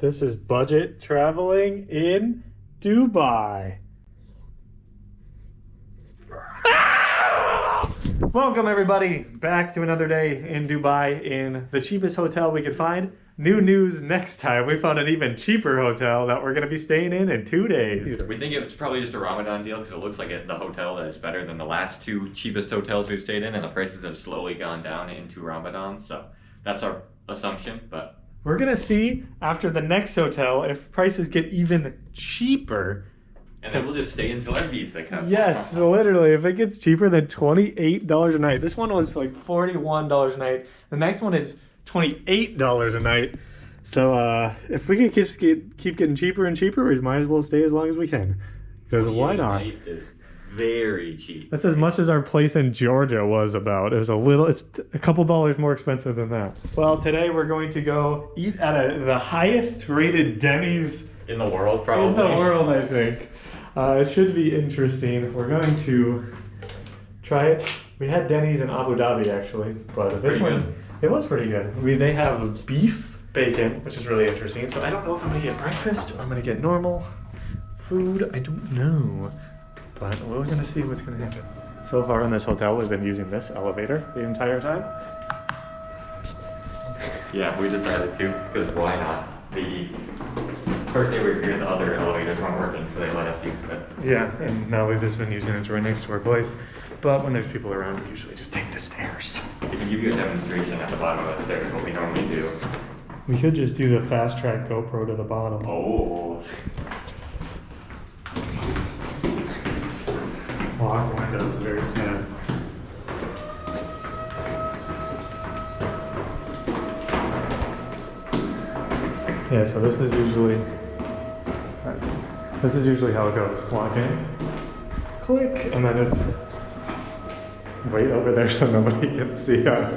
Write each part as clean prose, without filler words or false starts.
This is budget traveling in Dubai. Welcome everybody back to another day in Dubai in the cheapest hotel we could find. New news next time. We found an even cheaper hotel that we're going to be staying in 2 days. We think it's probably just a Ramadan deal because it looks like the hotel that is better than the last two cheapest hotels we've stayed in, and the prices have slowly gone down into Ramadan. So that's our assumption, but we're going to see after the next hotel if prices get even cheaper. And then we'll just stay until our visa comes. Yes, literally. If it gets cheaper than $28 a night. This one was like $41 a night. The next one is $28 a night. So if we could just keep getting cheaper and cheaper, we might as well stay as long as we can. Because why not? Night is very cheap. That's as much as our place in Georgia was about. It's a couple dollars more expensive than that. Well, today we're going to go eat at the highest rated Denny's in the world, probably. In the world, I think. It should be interesting. We're going to try it. We had Denny's in Abu Dhabi actually, but this one, it was pretty good. They have beef bacon, which is really interesting. So I don't know if I'm gonna get breakfast or I'm gonna get normal food. I don't know, but we're gonna see what's gonna happen. So far in this hotel, we've been using this elevator the entire time. Yeah, we decided to, because why not? The first day we were here, the other elevators weren't working, so they let us use it. Yeah, and now we've just been using it. It's right next to our place. But when there's people around, we usually just take the stairs. We can give you a demonstration at the bottom of the stairs, what we normally do. We could just do the fast track GoPro to the bottom. Oh. Lots of windows, very sad. Yeah, so this is usually how it goes. Walk in, click, and then it's wait over there so nobody can see us.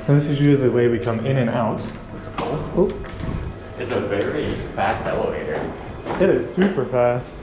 And this is usually the way we come in and out. Oh. It's a very fast elevator. It is super fast.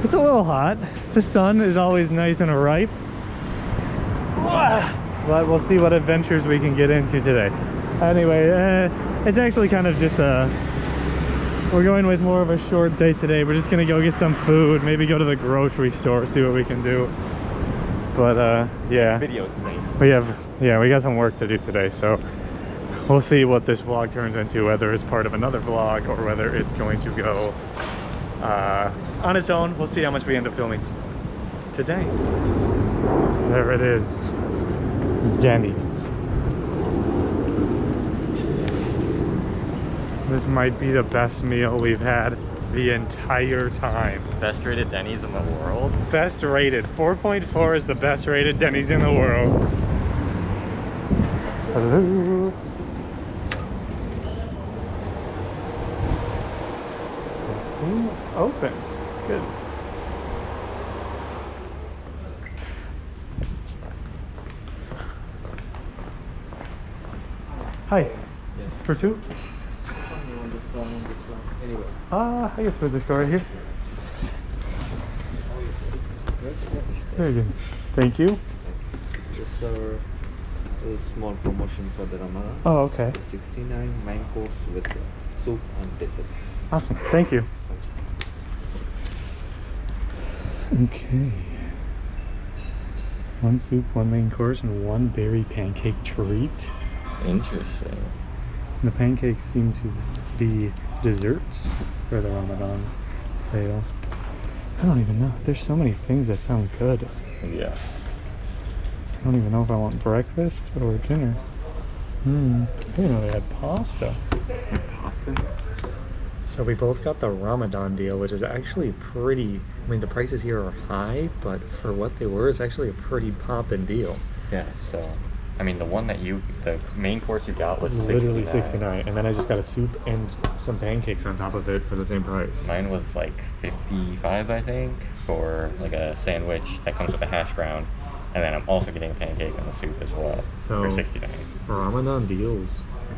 It's a little hot. The sun is always nice and ripe. But we'll see what adventures we can get into today. Anyway, it's actually kind of just we're going with more of a short day today. We're just gonna go get some food, maybe go to the grocery store, see what we can do. But yeah. Videos to make. We got some work to do today, so we'll see what this vlog turns into, whether it's part of another vlog or whether it's going to go on its own. We'll see how much we end up filming today. There it is, Dennys. This might be the best meal we've had the entire time. Best rated Denny's in the world? Best rated. 4.4 is the best rated Denny's in the world. Hello. This thing opens. Good. Hi. Yes. For two? Anyway. I guess we'll just go right here. Very good. Thank you. This is a small promotion for the Ramadan. Oh, okay. 69 main course with soup and desserts. Awesome. Thank you. Okay. 1 soup, 1 main course, and 1 berry pancake treat. Interesting. The pancakes seem to be desserts for the Ramadan sale. I don't even know. There's so many things that sound good. Yeah. I don't even know if I want breakfast or dinner. I didn't know they had pasta. So we both got the Ramadan deal, which is actually pretty, I mean the prices here are high, but for what they were, it's actually a pretty poppin' deal. Yeah, so I mean the main course you got was literally 69, and then I just got a soup and some pancakes on top of it for the same price. Mine was like 55, I think, for like a sandwich that comes with a hash brown, and then I'm also getting a pancake and a soup as well, so for 69. Ramadan deals,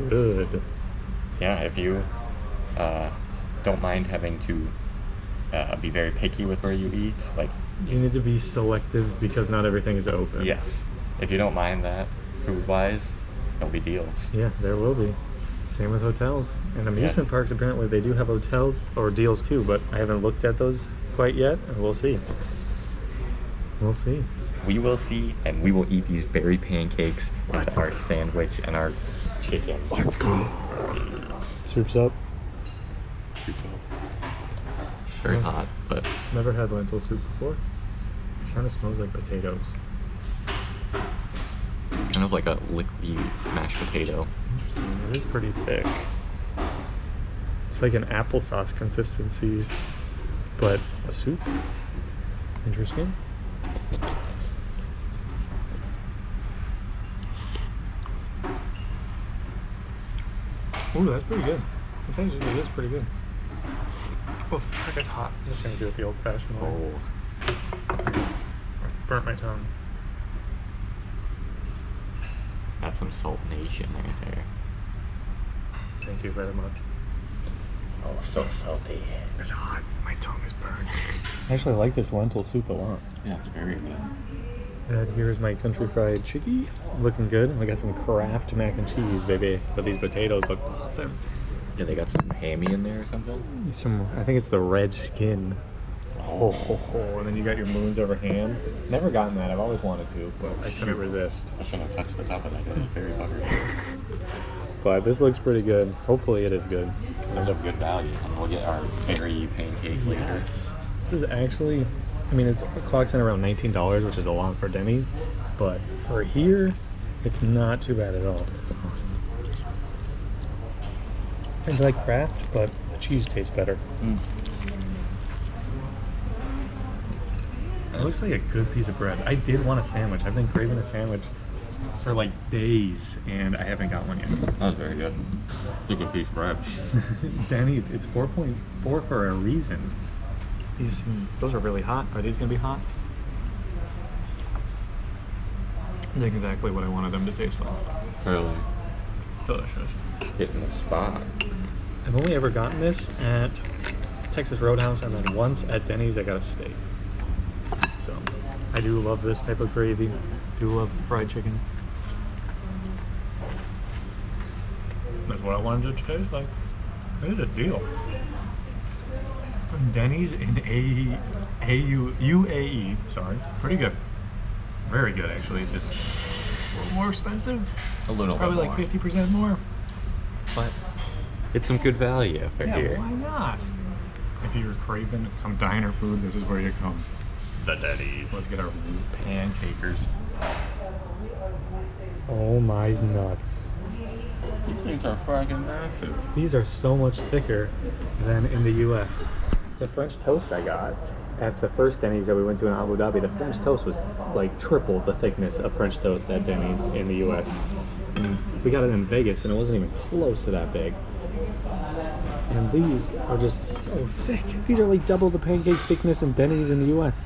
good. Yeah, if you don't mind having to be very picky with where you eat, like you need to be selective because not everything is open. yes, if you don't mind that, food-wise, there'll be deals. Yeah, there will be. Same with hotels. And amusement parks, apparently they do have hotels or deals too, but I haven't looked at those quite yet, and we'll see. We'll see. We will see, and we will eat these berry pancakes with Let's our go. sandwich and our chicken. Let's go. Soup's up. It's very hot, but Never had lentil soup before. Kind of smells like potatoes. it's kind of like a liquidy mashed potato. Interesting. It is pretty thick. It's like an applesauce consistency, but a soup. Interesting. Ooh, that's pretty good. This actually is pretty good. Oh, that gets hot. I'm just gonna do it the old-fashioned way. Oh, Burnt my tongue. that's some Salt Nation right there. Thank you very much. Oh, so salty. It's hot. My tongue is burned. I actually like this lentil soup a lot. Yeah, it's very good. And here's my country fried chickie. Looking good. We got some Kraft mac and cheese, baby. But these potatoes look poppin'. Yeah, they got some hammy in there or something. I think it's the red skin. Oh, ho, ho. And then you got your moons over ham. Never gotten that. I've always wanted to, but I couldn't resist. I shouldn't have touched the top of that. It's very buttery. But this looks pretty good. Hopefully it is good. There's a good value. And we'll get our berry pancake later. This is actually, I mean, it clocks in around $19, which is a lot for Denny's. But for here, it's not too bad at all. I like Kraft, but the cheese tastes better. Mm. It looks like a good piece of bread. I did want a sandwich. I've been craving a sandwich for like days, and I haven't got one yet. That was very good. It's a good piece of bread. Denny's, it's 4.4 for a reason. Those are really hot. Are these gonna be hot? I think exactly what I wanted them to taste like. Really Delicious. hitting the spot. I've only ever gotten this at Texas Roadhouse, and then once at Denny's I got a steak. So I do love this type of gravy. Do love fried chicken. That's what I wanted it to taste like. It is a deal. Denny's in UAE, sorry, pretty good. Very good actually. It's just a little more expensive. A little Probably bit more. like 50% more. But it's some good value for Yeah, here. why not? If you're craving some diner food, this is where you come. The Denny's. Let's get our pancakers. Oh my nuts. These things are fucking massive. These are so much thicker than in the US. The French toast I got at the first Denny's that we went to in Abu Dhabi, the French toast was like triple the thickness of French toast at Denny's in the US. And we got it in Vegas and it wasn't even close to that big. And these are just so thick. These are like double the pancake thickness in Denny's in the US.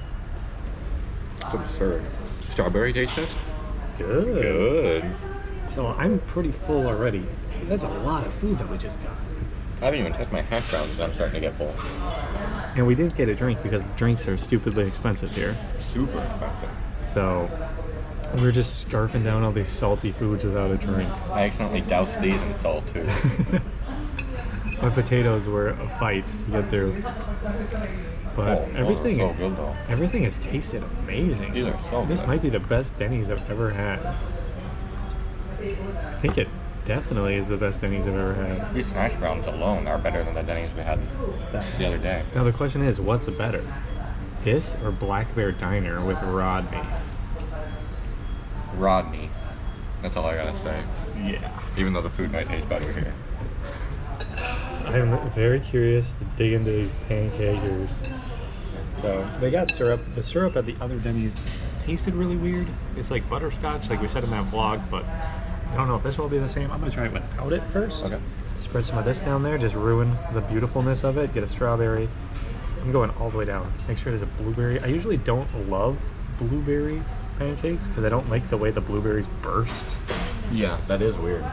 It's absurd. Strawberry taste test? Good. Good. So I'm pretty full already. That's a lot of food that we just got. I haven't even touched my hash browns and I'm starting to get full. And we didn't get a drink because drinks are stupidly expensive here. Super expensive. So we're just scarfing down all these salty foods without a drink. I accidentally doused these in salt too. My potatoes were a fight to get through. But everything, so good though. everything has tasted amazing. These are so This good. might be the best Denny's I've ever had. I think it definitely is the best Denny's I've ever had. These hash browns alone are better than the Denny's we had the other day. Now the question is, what's better? This or Black Bear Diner with Rodney? Rodney. That's all I gotta say. Yeah. Even though the food might taste better here. I'm very curious to dig into these pancakers. So they got syrup. The syrup at the other Denny's tasted really weird. It's like butterscotch, like we said in that vlog, but I don't know if this will be the same. I'm gonna try it without it first. Okay. Spread some of this down there, just ruin the beautifulness of it. Get a strawberry. I'm going all the way down. Make sure there's a blueberry. I usually don't love blueberry pancakes because I don't like the way the blueberries burst. Yeah, that is weird.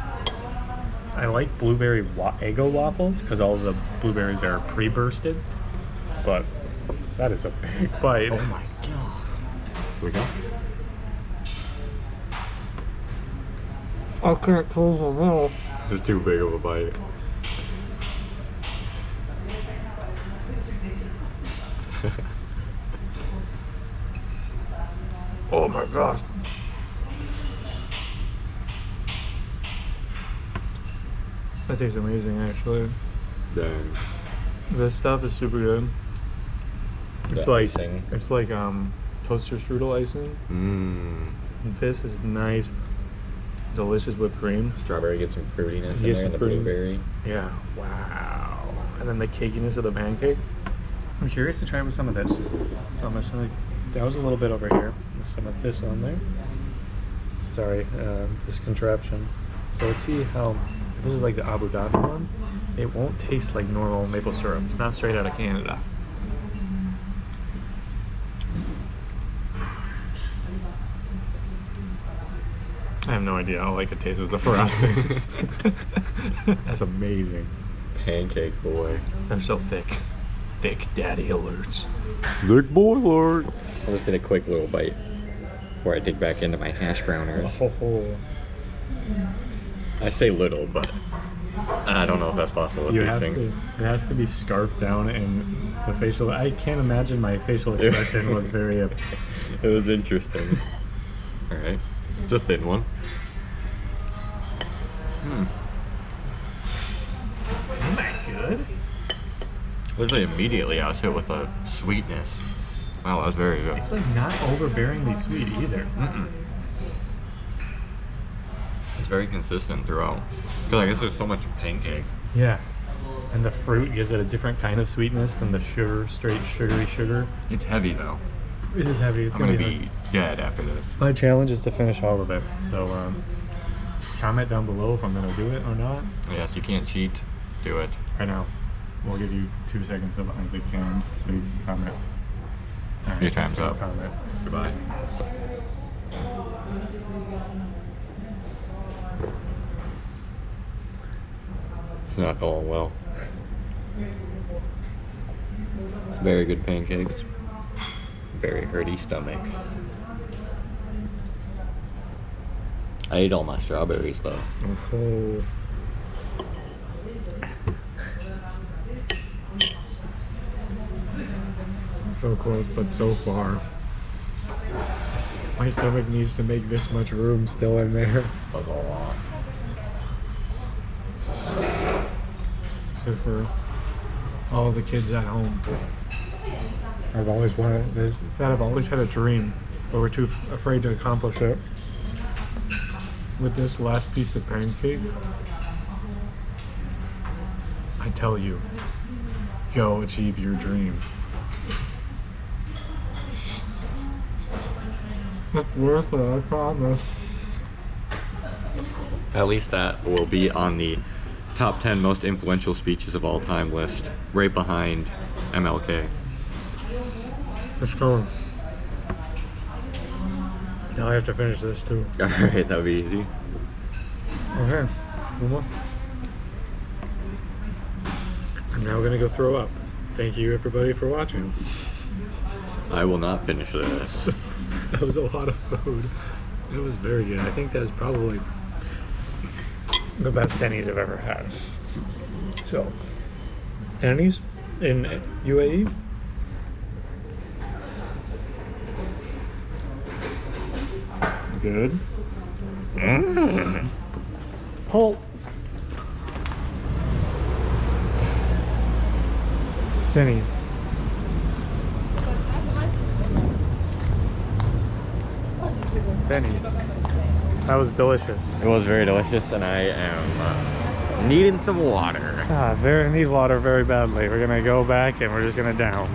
I like blueberry Eggo waffles because all the blueberries are pre-bursted, but that is a big bite. Oh my god. Here we go. I can't close my mouth. It's too big of a bite. Oh my gosh. That tastes amazing, actually. Dang. This stuff is super good. It's The like icing. it's like toaster strudel icing. Mmm. This is nice, delicious whipped cream. Strawberry, get some fruitiness in Get there, some and the fruit. blueberry. Yeah. Wow. And then the cakiness of the pancake. I'm curious to try with some of this. So I'm just gonna douse a little bit over here with some of this on there. Sorry, this contraption. So let's see how. This is like the Abu Dhabi one. It won't taste like normal maple syrup. It's not straight out of Canada. I have no idea. All I could taste was the frosting. That's amazing. Pancake boy. They're so thick. Thick daddy alerts. Big boy alert. I'll just get a quick little bite before I dig back into my hash browners. Oh. I say little, but I don't know if that's possible with You these have things. to, it has to be scarfed down, and the facial. I can't imagine my facial expression was very. It was interesting. All right, it's a thin one. Isn't that good? Literally immediately, I was hit with a sweetness. Wow, that was very good. It's like not overbearingly sweet either. It's very consistent throughout. Because I guess there's so much pancake. Yeah, and the fruit gives it a different kind of sweetness than the sugar, straight sugary sugar. It's heavy though. It is heavy. It's I'm gonna be dead after this. My challenge is to finish all of it. So comment down below if I'm gonna do it or not. Yes, you can't cheat. Do it. Right now, we'll give you 2 seconds of Isaac Cam so you can comment. All right, Your time's so up. Comment. Goodbye. It's not going well. Very good pancakes. Very hearty stomach. I ate all my strawberries though. Oh. So close, but so far. My stomach needs to make this much room still in there. That's a lot. This is for all the kids at home. I've always wanted this. That I've always had a dream, but we're too afraid to accomplish it. With this last piece of pancake, I tell you, go achieve your dream. It's worth it, I promise. At least that will be on the top 10 most influential speeches of all time list, right behind MLK. Let's go. Now I have to finish this too. Alright, that'll be easy. Okay. One more. I'm now gonna go throw up. Thank you everybody for watching. I will not finish this. That was a lot of food. It was very good. I think that was probably the best Denny's I've ever had. So, Denny's in UAE. Good. Halt. Denny's. Denny's. That was delicious. It was very delicious, and I am needing some water. Need water very badly. We're gonna go back and we're just gonna down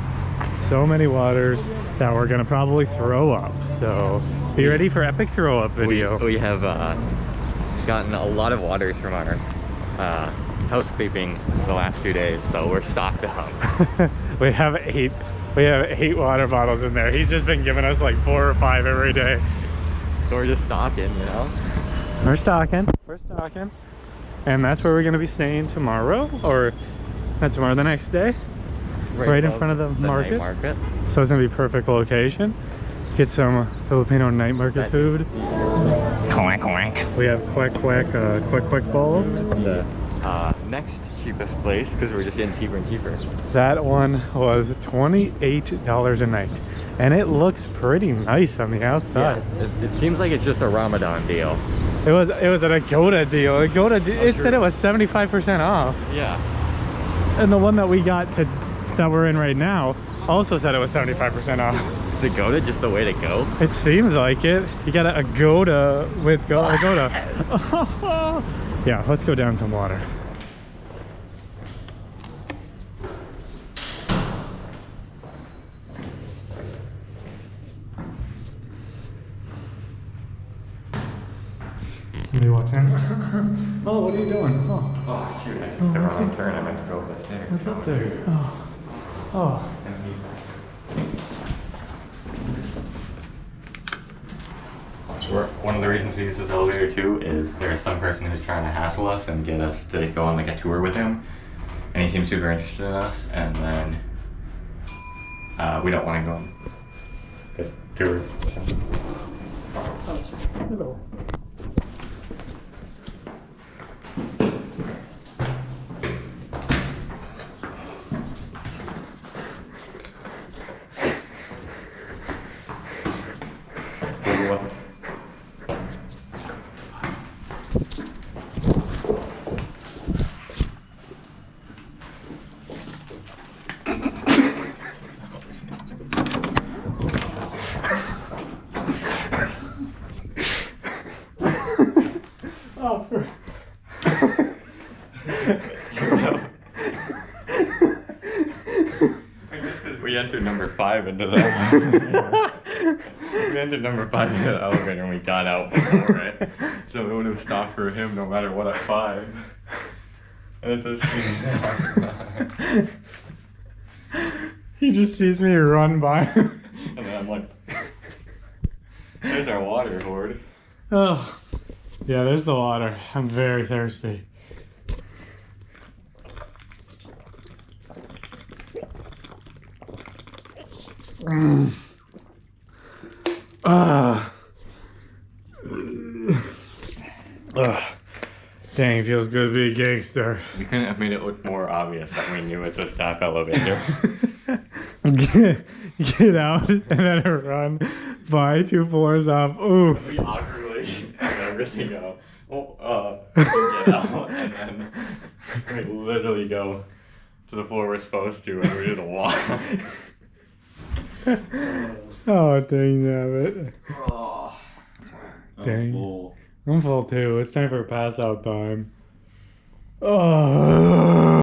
so many waters that we're gonna probably throw up. So be ready for epic throw up video. We have gotten a lot of waters from our housekeeping the last 2 days, so we're stocked up. we have eight water bottles in there. He's just been giving us like 4 or 5 every day. So we're just stocking, you know? We're stocking. And that's where we're gonna be staying tomorrow, or not tomorrow, the next day. Right in above front of the night market. market. So it's gonna be perfect location. get some Filipino night market food. Quack quack. We have quack quack balls. The next cheapest place, because we're just getting cheaper and cheaper. That one was $28 a night, and it looks pretty nice on the outside. Yeah, it seems like it's just a Ramadan deal. It was an Agoda deal. It said it was 75% off. Yeah. And the one that we got that we're in right now also said it was 75% off. Is Agoda just the way to go? It seems like it. You got an Agoda with Agoda. Yeah, let's go down some water. Somebody walks in. Oh, what are you doing? Oh, Oh shoot, I took the wrong turn. I meant to go up the stairs. what's up there? Oh. One of the reasons we use this elevator too is there's some person who's trying to hassle us and get us to go on like a tour with him, and he seems super interested in us, and then we don't want to go on the tour. Hello. Oh, We entered number 5 into the we entered number 5 into the elevator and we got out before it. So it would have stopped for him no matter what at 5. And it's just he just sees me run by. and then I'm like, there's our water hoard. Oh, yeah, there's the water. I'm very thirsty. Dang, feels good to be a gangster. We couldn't have made it look more obvious that we knew it's a staff elevator. Get out and then run by 2 floors up. Ooh. We awkwardly everything go. Get out, and then we literally go to the floor we're supposed to, and we just walk. Oh, dang nabbit. Oh, Dang. full. I'm full too. It's time for pass out time. Oh.